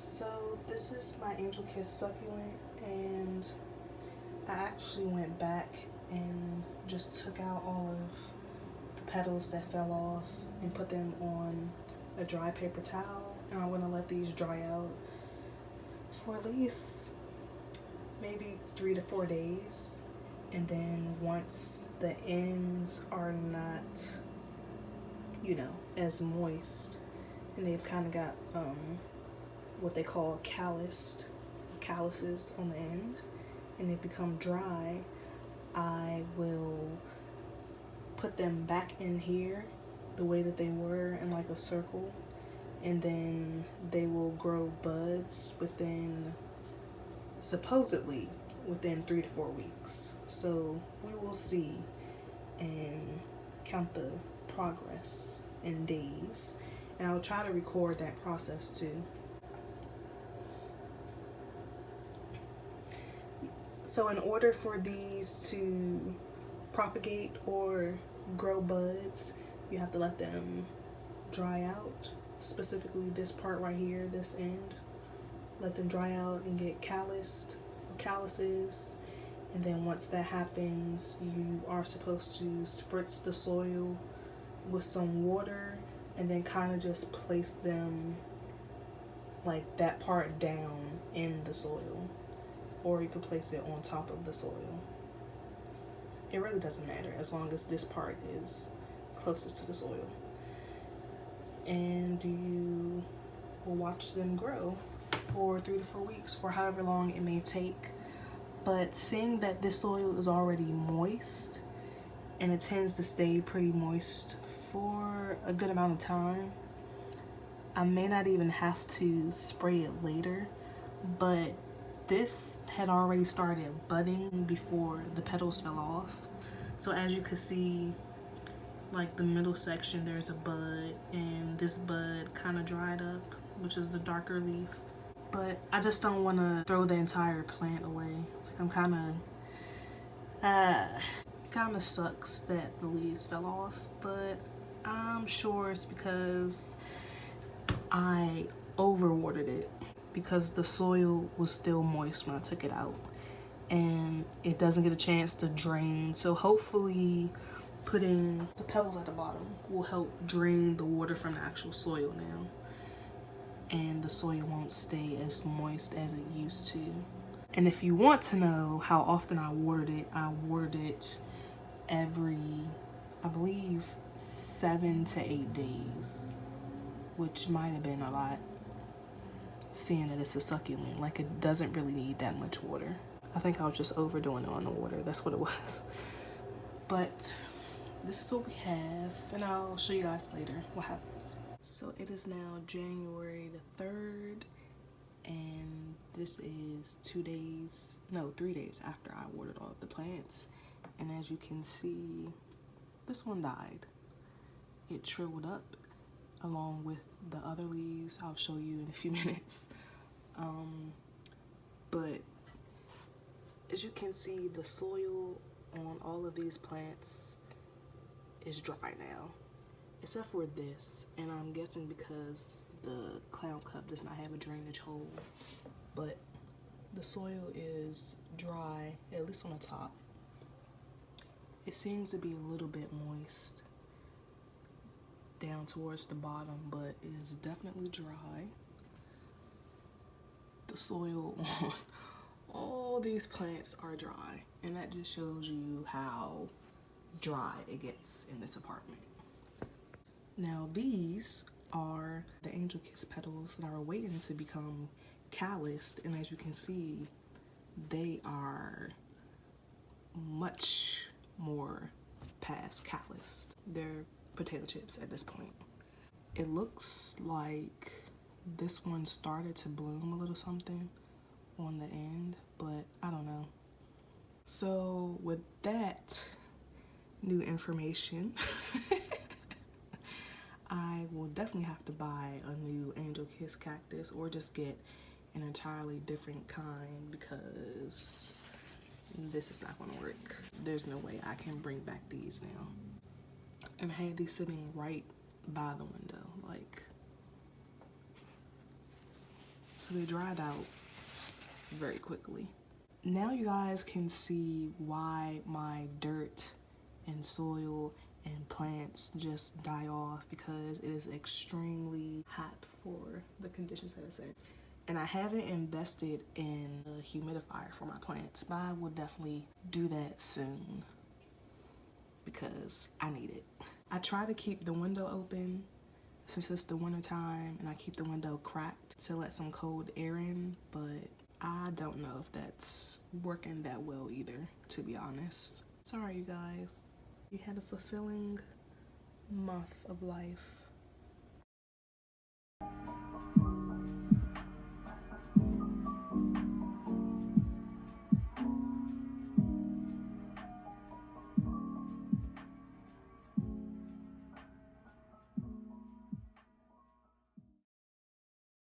So this is my Angel Kiss Succulent, and I actually went back and just took out all of the petals that fell off and put them on a dry paper towel, and I'm gonna let these dry out for at least maybe 3 to 4 days. And then once the ends are not, as moist, and they've kind of got what they call calluses on the end, and they become dry, I will put them back in here the way that they were, in like a circle, and then they will grow buds supposedly within 3 to 4 weeks. So we will see and count the progress in days, and I'll try to record that process too. So in order for these to propagate or grow buds, you have to let them dry out, specifically this part right here, this end. Let them dry out and get calluses, and then once that happens, you are supposed to spritz the soil with some water and then kind of just place them like that part down in the soil, or you could place it on top of the soil. It really doesn't matter as long as this part is closest to the soil. And you will watch them grow for 3 to 4 weeks, for however long it may take. But seeing that this soil is already moist, and it tends to stay pretty moist for a good amount of time, I may not even have to spray it later, but this had already started budding before the petals fell off. So as you can see, like the middle section, there's a bud, and this bud kind of dried up, which is the darker leaf. But I just don't want to throw the entire plant away. Like, I'm kind of sucks that the leaves fell off, but I'm sure it's because I overwatered it, because the soil was still moist when I took it out, and it doesn't get a chance to drain. So hopefully putting the pebbles at the bottom will help drain the water from the actual soil now, and the soil won't stay as moist as it used to. And if you want to know how often I watered it every, I believe, 7 to 8 days, which might have been a lot, seeing that it's a succulent. Like, it doesn't really need that much water. I think I was just overdoing it on the water. That's what it was. But this is what we have, and I'll show you guys later what happens. So it is now January the 3rd, and this is 3 days after I watered all of the plants. And as you can see, this one died. It shriveled up along with the other leaves. I'll show you in a few minutes. But as you can see, the soil on all of these plants is dry now, except for this, and I'm guessing because the clown cup does not have a drainage hole. But the soil is dry, at least on the top. It seems to be a little bit moist down towards the bottom, but it is definitely dry. The soil on all these plants are dry, and that just shows you how dry it gets in this apartment. Now these are the Angel Kiss petals that are waiting to become calloused, and as you can see, they are much more past calloused. They're potato chips at this point. It looks like this one started to bloom a little something on the end, but I don't know. So with that new information, I will definitely have to buy a new Angel Kiss cactus, or just get an entirely different kind, because this is not going to work. There's no way I can bring back these now. And I had these sitting right by the window, like, so they dried out very quickly. Now you guys can see why my dirt and soil and plants just die off, because it is extremely hot for the conditions that it's in. And I haven't invested in a humidifier for my plants, but I will definitely do that soon because I need it. I try to keep the window open since it's the winter time, and I keep the window cracked to let some cold air in, but I don't know if that's working that well either, to be honest. Sorry, you guys. You had a fulfilling month of life.